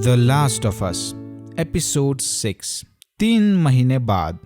The last of us episode 6। 3 महीने बाद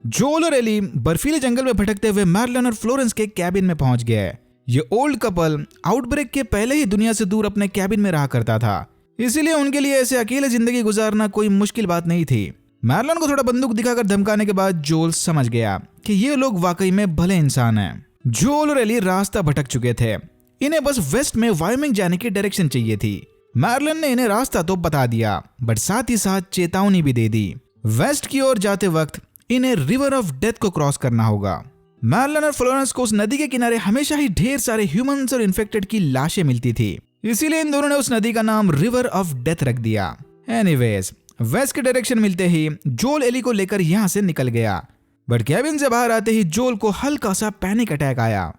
जोल और एली बर्फीले जंगल में भटकते हुए मैरलन और फ्लोरेंस के कैबिन में पहुंच गए। ये ओल्ड कपल आउटब्रेक के पहले ही दुनिया से दूर अपने कैबिन में रहा करता था, इसीलिए उनके लिए ऐसे अकेले जिंदगी गुजारना कोई मुश्किल बात नहीं थी। मैरलन को थोड़ा बंदूक दिखाकर धमकाने के बाद जोल समझ गया कि ये लोग वाकई में भले इंसान हैं। जोल और एली रास्ता भटक चुके थे, इन्हें बस वेस्ट में वायोमिंग जाने की डायरेक्शन चाहिए थी। मैरलन ने इन्हें रास्ता तो बता दिया, बट साथ ही साथ चेतावनी भी दे दी। वेस्ट की ओर जाते वक्त इन्हें रिवर ऑफ डेथ को क्रॉस करना होगा। मैरलन और फ्लोरेंस को उस नदी के किनारे हमेशा ही ढेर सारे ह्यूमंस और इन्फेक्टेड की लाशें मिलती थी, इसीलिए इन दोनों ने उस नदी का नाम रिवर ऑफ डेथ रख दिया। एनीवेज, वेस्ट के डायरेक्शन मिलते ही जोल एली को लेकर यहाँ से निकल गया, बट कैबिन से बाहर आते ही जोल को हल्का सा पैनिक अटैक आया,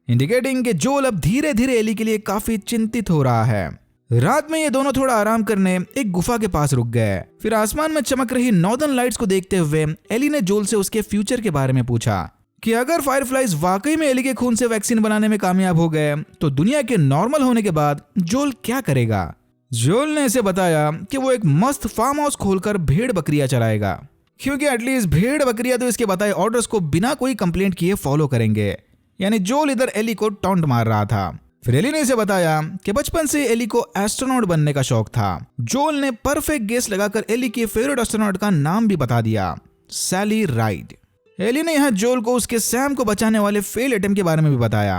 इंडिकेटिंग कि जोल अब धीरे धीरे एली के लिए काफी चिंतित हो रहा है। रात में ये दोनों थोड़ा आराम करने एक गुफा के पास रुक गए। फिर आसमान में चमक रही नॉर्दर्न लाइट्स को देखते हुए एली ने जोल से उसके फ्यूचर के बारे में पूछा कि अगर फायरफ्लाइज वाकई में एली के खून से वैक्सीन बनाने में कामयाब हो गए तो दुनिया के नॉर्मल होने के बाद जोल क्या करेगा। जोल ने इसे बताया कि वो एक मस्त फार्म हाउस खोलकर भेड़ बकरियां चलाएगा, क्योंकि एटलीस्ट भेड़ बकरियां तो इसके बताए ऑर्डर्स को बिना कोई कंप्लेंट किए फॉलो करेंगे। यानी जोल इधर एली को टॉन्ट मार रहा था। फिर एली ने इसे बताया कि बचपन से एली को एस्ट्रोनॉट बनने का शौक था। जोल ने परफेक्ट गेस लगाकर एली के फेवरेट एस्ट्रोनॉट का नाम भी बता दिया, सैली राइड। एली ने यहाँ जोल को उसके सैम को बचाने वाले फेल अटेम्प्ट के बारे में भी बताया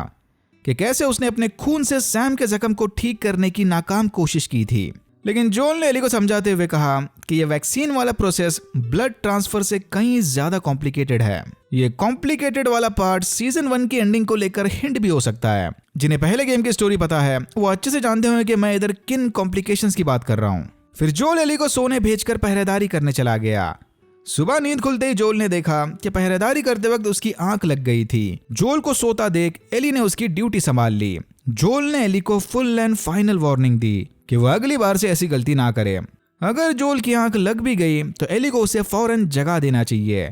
कि कैसे उसने अपने खून से सैम के जख्म को ठीक करने की नाकाम कोशिश की थी। लेकिन जोल ने एली को समझाते हुए कहा कि यह वैक्सीन वाला प्रोसेस ब्लड ट्रांसफर से कहीं ज्यादा कॉम्प्लिकेटेड है। ये कॉम्प्लिकेटेड वाला पार्ट सीजन 1 की एंडिंग को लेकर हिंट भी हो सकता है। जिन्हें पहले गेम की स्टोरी पता है वो अच्छे से जानते होंगे कि मैं इधर किन कॉम्प्लिकेशंस की बात कर रहा हूँ। फिर जोल एली को सोने भेजकर पहरेदारी करने चला गया। सुबह नींद खुलते ही जोल ने देखा कि पहरेदारी करते वक्त उसकी आंख लग गई थी। जोल को सोता देख एली ने उसकी ड्यूटी संभाल ली। जोल ने एली को फुल एंड फाइनल वार्निंग दी कि वह अगली बार से ऐसी गलती ना करे। अगर जोल की आंख लग भी गई तो एली को उसे फौरन जगा देना चाहिए।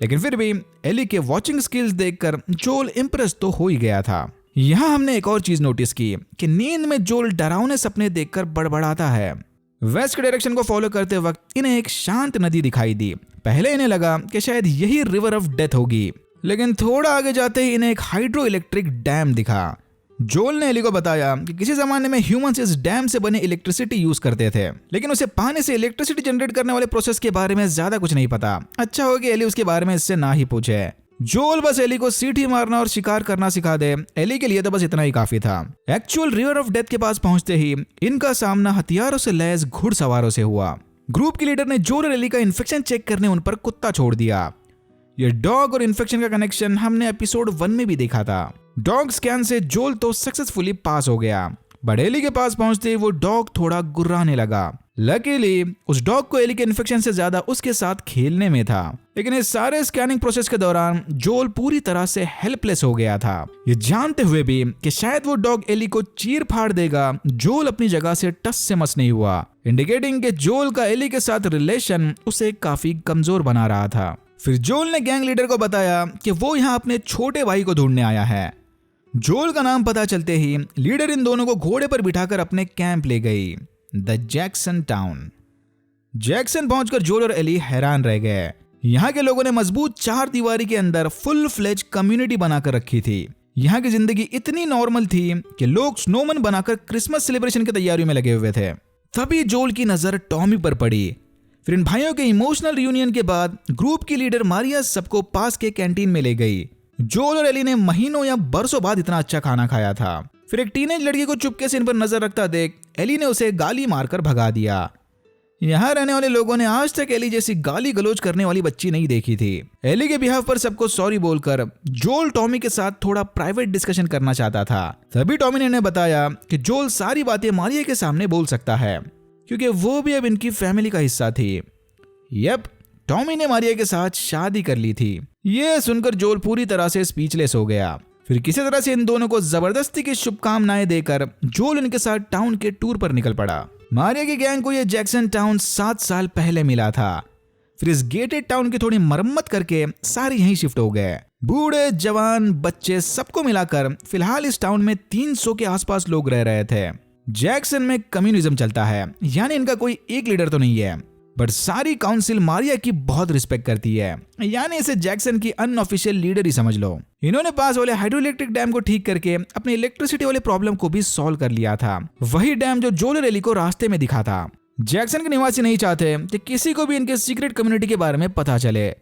लेकिन फिर भी एली के वॉचिंग स्किल्स देखकर जोल इम्प्रेस तो हो ही गया था। यहाँ हमने एक और चीज नोटिस की कि नींद में जोल डरावने सपने देखकर बड़बड़ाता है। वेस्ट के डायरेक्शन को फॉलो करते वक्त इन्हें एक शांत नदी दिखाई दी। पहले इन्हें लगा कि शायद यही रिवर ऑफ डेथ होगी, लेकिन थोड़ा आगे जाते ही इन्हें एक हाइड्रो इलेक्ट्रिक डैम दिखा। जोल ने एली को बताया कि किसी जमाने में ह्यूमंस इस डैम से बने इलेक्ट्रिसिटी यूज करते थे, लेकिन उसे पानी से इलेक्ट्रिसिटी जनरेट करने वाले प्रोसेस के बारे में ज्यादा कुछ नहीं पता। अच्छा हो कि एली उसके बारे में इससे ना ही पूछे। जोल बस एली को सीटी मारना और शिकार करना सिखा दे, एली के लिए तो बस इतना ही काफी था। एक्चुअल रिवर ऑफ डेथ के पास पहुंचते ही इनका सामना हथियारों से लैस घुड़सवारों से हुआ। ग्रुप की लीडर ने जोल और एली का इन्फेक्शन चेक करने उन पर कुत्ता छोड़ दिया। ये डॉग और इन्फेक्शन का कनेक्शन हमने एपिसोड 1 में भी देखा था। डॉग स्कैन से जोल तो सक्सेसफुली पास हो गया, बट एली के पास पहुंचते ही वो डॉग थोड़ा गुर्राने लगा। लकीली उस डॉग को एली के इन्फेक्शन से ज्यादा उसके साथ खेलने में था। लेकिन इस सारे स्कैनिंग प्रोसेस के दौरान जोल पूरी तरह से हेल्पलेस हो गया था। ये जानते हुए भी कि शायद वो डॉग एली को चीर फाड़ देगा, जोल अपनी जगह से टस से मस नहीं हुआ, इंडिकेटिंग कि जोल का एली के साथ रिलेशन उसे काफी कमजोर बना रहा था। फिर जोल ने गैंग लीडर को बताया कि वो यहाँ अपने छोटे भाई को ढूंढने आया है। जोल का नाम पता चलते ही लीडर इन दोनों को घोड़े पर बिठाकर अपने कैंप ले गई, द जैक्सन टाउन। जैक्सन पहुंचकर जोल और एली हैरान रह गए। यहाँ के लोगों ने मजबूत 4 दीवारी के अंदर फुल फ्लेज कम्युनिटी बनाकर रखी थी। यहाँ की जिंदगी इतनी नॉर्मल थी कि लोग स्नोमैन बनाकर क्रिसमस सेलिब्रेशन की तैयारी में लगे हुए थे। तभी जोल की नजर टॉमी पर पड़ी। फिर इन भाइयों के इमोशनल रियूनियन के बाद ग्रुप की लीडर मारिया सबको पास के कैंटीन में ले गई। जोल और एली ने महीनों या बरसों बाद इतना अच्छा खाना खाया था। फिर एक टीनेज लड़की को चुपके से इन पर नजर रखता देख एली ने उसे गाली मारकर भगा दिया। यहाँ रहने वाले लोगों ने आज तक एली जैसी गाली गलौज करने वाली बच्ची नहीं देखी थी। एली के बिहाफ पर सबको सॉरी बोलकर जोल टॉमी के साथ थोड़ा प्राइवेट डिस्कशन करना चाहता था। तभी टॉमी ने उन्हें बताया कि जोल सारी बातें मारिया के सामने बोल सकता है, क्योंकि वो भी अब इनकी फैमिली का हिस्सा थी। यप, टॉमी ने मारिया के साथ शादी कर ली थी। ये सुनकर जोल पूरी तरह से स्पीचलेस हो गया। फिर किसी तरह से इन दोनों को जबरदस्ती की शुभकामनाएं देकर जोल इनके साथ टाउन के टूर पर निकल पड़ा। मारिया की गैंग को यह जैक्सन टाउन 7 साल पहले मिला था। फिर इस गेटेड टाउन की थोड़ी मरम्मत करके सारे यहीं शिफ्ट हो गए। बूढ़े जवान बच्चे सबको मिलाकर फिलहाल इस टाउन में 300 के आसपास लोग रह रहे थे। जैक्सन में कम्युनिज्म चलता है, यानी इनका कोई एक लीडर तो नहीं है, बट सारी काउंसिल मारिया की बहुत रिस्पेक्ट करती है, यानी इसे जैक्सन की अनऑफिशियल लीडर ही समझ लो। इन्होंने पास वाले हाइड्रो इलेक्ट्रिक डैम को ठीक करके अपने इलेक्ट्रिसिटी वाले प्रॉब्लम को भी सॉल्व कर लिया था, वही डैम जो जोलर एली को रास्ते में दिखा था। जैक्सन के निवासी नहीं चाहते कि किसी को भी इनके सीक्रेट कम्युनिटी के बारे में पता चले,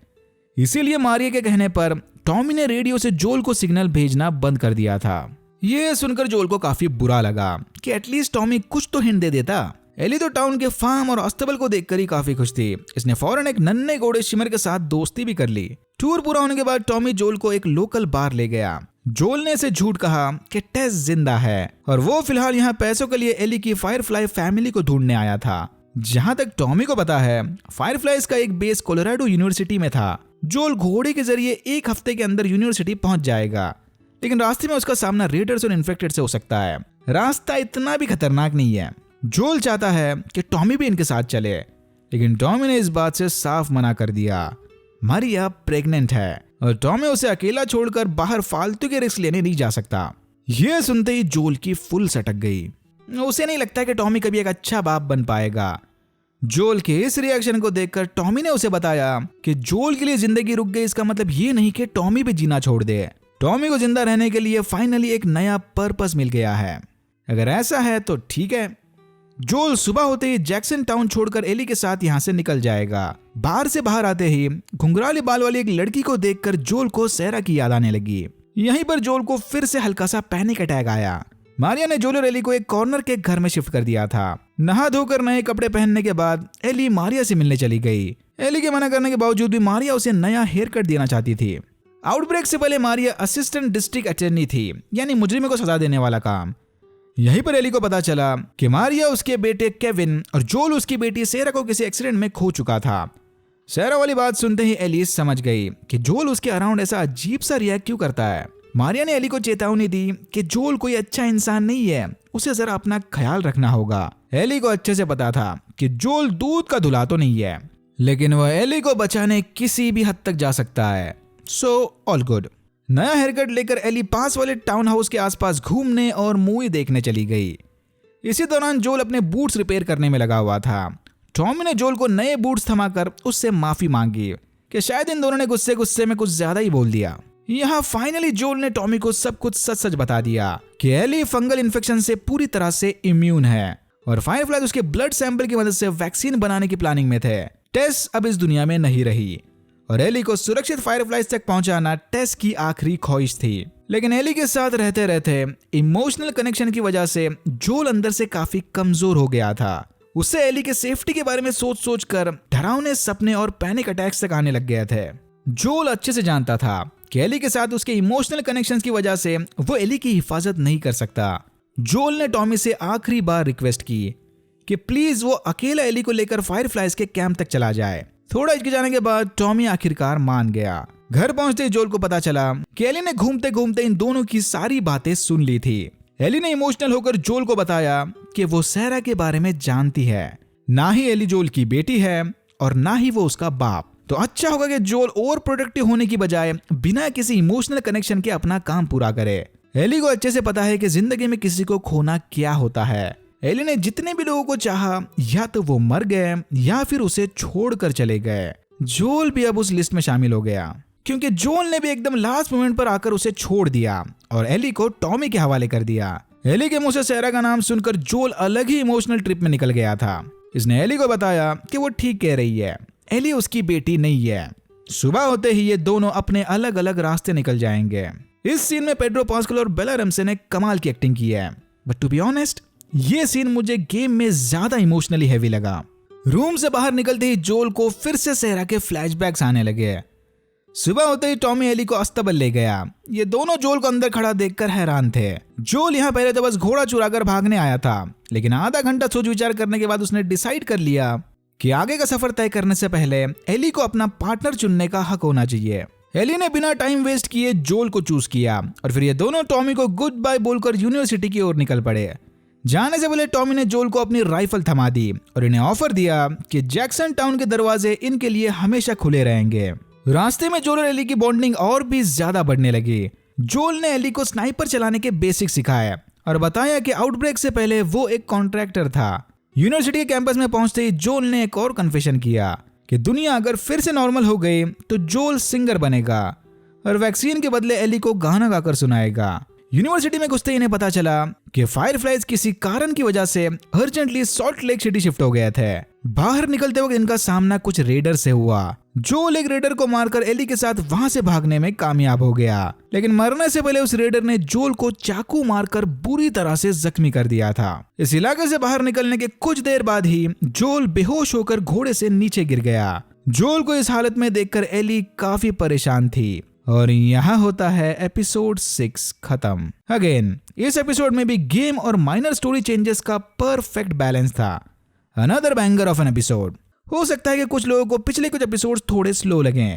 इसीलिए मारिया के कहने पर टॉमी ने रेडियो से जोल को सिग्नल भेजना बंद कर दिया था। ये सुनकर जोल को काफी बुरा लगा कि एटलीस्ट टॉमी कुछ तो हिंट दे देता। एली तो टाउन के फार्म और अस्तबल को देखकर ही काफी खुश थी। इसने फौरन एक नन्हे घोड़े शिमर के साथ दोस्ती भी कर ली। टूर पूरा होने के बाद टॉमी जोल को एक लोकल बार ले गया। जोल ने इसे झूठ कहा कि टेस जिंदा है और वो फिलहाल यहाँ पैसों के लिए एली की फायरफ्लाई फैमिली को ढूंढने आया था। जहाँ तक टॉमी को पता है, फायरफ्लाइज का एक बेस कोलोराडो यूनिवर्सिटी में था। जोल घोड़े के जरिए एक हफ्ते के अंदर यूनिवर्सिटी पहुंच जाएगा, लेकिन रास्ते में उसका सामना रेडर्स और इन्फेक्टेड से हो सकता है। रास्ता इतना भी खतरनाक नहीं है। जोल चाहता है कि टॉमी भी इनके साथ चले, लेकिन टॉमी ने इस बात से साफ मना कर दिया। मारिया प्रेग्नेंट है और टॉमी उसे अकेला छोड़कर बाहर फालतू के रिस्क लेने नहीं जा सकता। यह सुनते ही जोल की फुल सटक गई। उसे नहीं लगता कि टॉमी कभी एक अच्छा बाप बन पाएगा। जोल के इस रिएक्शन को देखकर टॉमी ने उसे बताया कि जोल के लिए जिंदगी रुक गई, इसका मतलब ये नहीं कि टॉमी भी जीना छोड़ दे। टॉमी को जिंदा रहने के लिए फाइनली एक नया पर्पस मिल गया है। अगर ऐसा है तो ठीक है। जोल सुबह होते ही जैक्सन टाउन छोड़कर एली के साथ यहाँ से निकल जाएगा। बाहर से बाहर आते ही घुंघराले बाल वाली एक लड़की को देखकर जोल को सेरा की याद आने लगी। यहीं पर जोल को फिर से हल्का सा पैनिक अटैक आया। मारिया ने जोल और एली को एक कॉर्नर के घर में शिफ्ट कर दिया था। नहा धोकर नए कपड़े पहनने के बाद एली मारिया से मिलने चली गई। एली के मना करने के बावजूद भी मारिया उसे नया हेयर कट देना चाहती थी। आउटब्रेक से पहले मारिया असिस्टेंट डिस्ट्रिक्ट अटॉर्नी थी, यानी मुजरिमों को सजा देने वाला काम। यहीं पर एली को पता चला कि मारिया उसके बेटे केविन और जोल उसकी बेटी सेरा को किसी एक्सीडेंट में खो चुका था। सेरा वाली बात सुनते ही एली समझ गई कि जोल उसके अराउंड ऐसा अजीब सा रिएक्ट क्यों करता है। मारिया ने एली को चेतावनी दी कि जोल कोई अच्छा इंसान नहीं है, उसे जरा अपना ख्याल रखना होगा। एली को अच्छे से पता था कि जोल दूध का धुला तो नहीं है, लेकिन वह एली को बचाने किसी भी हद तक जा सकता है। So all good. नया हेयरकट लेकर एली पास वाले टाउन हाउस के आसपास घूमने और मूवी देखने चली गई। इसी दौरान जोल अपने बूट्स रिपेयर करने में लगा हुआ था। टॉमी ने जोल को नए बूट्स थमाकर उससे माफी मांगी कि शायद इन दोनों ने गुस्से में कुछ ज्यादा ही बोल दिया। यहाँ फाइनली जोल ने टॉमी को सब कुछ सच बता दिया कि एली फंगल इन्फेक्शन से पूरी तरह से इम्यून है और फायरफ्लाई उसके ब्लड सैंपल की मदद से वैक्सीन बनाने की प्लानिंग में थे। टेस अब इस दुनिया में नहीं रही और एली को सुरक्षित फायरफ्लाइज तक पहुंचाना टेस की आखिरी ख्वाहिश थी। लेकिन एली के साथ रहते रहते इमोशनल कनेक्शन की वजह से जोल अंदर से काफी कमजोर हो गया था। उससे एली के सेफ्टी के बारे में सोच कर डरावने सपने और पैनिक अटैक्स तक आने लग गए थे। जोल अच्छे से जानता था कि एली के साथ उसके इमोशनल कनेक्शंस की वजह से वो एली की हिफाजत नहीं कर सकता। जोल ने टॉमी से आखिरी बार रिक्वेस्ट की कि प्लीज वो अकेला एली को लेकर फायरफ्लाइज के कैंप तक चला जाए। थोड़ा हिचकिचाने के बाद टॉमी आखिरकार मान गया। घर पहुंचते ही जोल को पता चला कि एली ने घूमते घूमते इन दोनों की सारी बातें सुन ली थी। एली ने इमोशनल होकर जोल को बताया कि वो सेरा के बारे में जानती है। ना ही एली जोल की बेटी है और ना ही वो उसका बाप। तो अच्छा होगा कि जोल ओवर प्रोटेक्टिव होने की बजाय बिना किसी इमोशनल कनेक्शन के अपना काम पूरा करे। एली को अच्छे से पता है कि जिंदगी में किसी को खोना क्या होता है। एली ने जितने भी लोगों को चाहा, या तो वो मर गए या फिर उसे छोड़कर चले गए। जोल भी अब उस लिस्ट में शामिल हो गया, क्योंकि जोल ने भी एकदम लास्ट मोमेंट पर आकर उसे छोड़ दिया और एली को टॉमी के हवाले कर दिया। एली के मुंह से सेरा का नाम सुनकर जोल अलग ही इमोशनल ट्रिप में निकल गया था। इसने एली को बताया कि वो ठीक कह रही है, एली उसकी बेटी नहीं है। सुबह होते ही ये दोनों अपने अलग अलग रास्ते निकल जाएंगे। इस सीन में पेड्रो पास्कल और बेला रमसे ने कमाल की एक्टिंग की है, बट टू बी ऑनेस्ट ये सीन मुझे गेम में ज्यादा इमोशनली हैवी लगा। रूम से बाहर निकलते ही जोल को फिर से सेहरा के फ्लैशबैक्स आने लगे। सुबह होते ही टॉमी एली को अस्तबल ले गया। ये दोनों जोल को अंदर खड़ा देखकर हैरान थे। जोल यहाँ पहले तो बस घोड़ा चुराकर भागने आया था, लेकिन आधा घंटा सोच विचार करने के बाद उसने डिसाइड कर लिया कि आगे का सफर तय करने से पहले एली को अपना पार्टनर चुनने का हक होना चाहिए। एली ने बिना टाइम वेस्ट किए जोल को चूज किया और फिर ये दोनों टॉमी को गुड बाय बोलकर यूनिवर्सिटी की ओर निकल पड़े। जाने से पहले टॉमी ने जोल को अपनी राइफल थमा दी और इन्हें ऑफर दिया कि जैक्सन टाउन के दरवाजे इनके लिए हमेशा खुले रहेंगे। रास्ते में जोल और एली की बॉन्डिंग और भी ज्यादा बढ़ने लगी। जोल ने एली को स्नाइपर चलाने के बेसिक सिखाए और बताया कि आउटब्रेक से पहले वो एक कॉन्ट्रैक्टर था। यूनिवर्सिटी के कैंपस में पहुंचते ही जोल ने एक और कन्फेशन किया कि दुनिया अगर फिर से नॉर्मल हो गई तो जोल सिंगर बनेगा और वैक्सीन के बदले एली को गाना गाकर सुनाएगा। यूनिवर्सिटी में घुसते ही इन्हें पता चला कि फायरफ्लाइज किसी कारण की वजह से urgently salt lake city shift हो गए थे। बाहर निकलते वक्त इनका सामना कुछ रेडर से हुआ। जोल एक रेडर को मारकर एली के साथ वहां से भागने में कामयाब हो गया, लेकिन मरने से पहले उस रेडर ने जोल को चाकू मारकर बुरी तरह से जख्मी कर दिया था। इस इलाके से बाहर निकलने के कुछ देर बाद ही जोल बेहोश होकर घोड़े से नीचे गिर गया। जोल को इस हालत में देखकर एली काफी परेशान थी और यहाँ होता है एपिसोड 6 खत्म। अगेन इस एपिसोड में भी गेम और माइनर स्टोरी चेंजेस का परफेक्ट बैलेंस था। Another banger of an episode. हो सकता है कि कुछ लोगों को पिछले कुछ एपिसोड्स थोड़े स्लो लगे,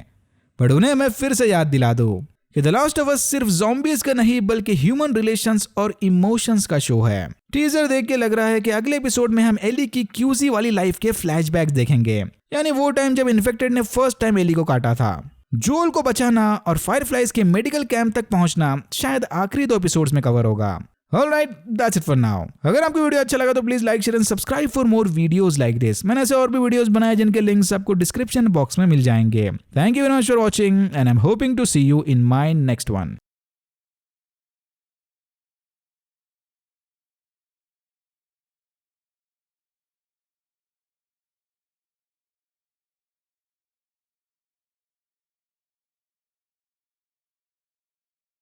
पर उन्हें मैं फिर से याद दिला दूं कि द लास्ट ऑफ अस सिर्फ ज़ॉम्बीज का नहीं बल्कि ह्यूमन रिलेशंस और इमोशंस का शो है। टीजर देख के लग रहा है कि अगले एपिसोड में हम एली की क्यूजी वाली लाइफ के फ्लैशबैक्स देखेंगे, यानी वो टाइम जब इन्फेक्टेड ने फर्स्ट टाइम एली को काटा था। जोल को बचाना और फायरफ्लाइज के मेडिकल कैंप तक पहुंचना शायद आखिरी 2 एपिसोड्स में कवर होगा। Alright, that's it for now. अगर आपको वीडियो अच्छा लगा तो please like, share and subscribe for more videos like this. मैंने ऐसे और भी वीडियोस बनाए जिनके लिंक्स आपको डिस्क्रिप्शन बॉक्स में मिल जाएंगे। Thank you very much for watching and I am hoping to see you in my next one.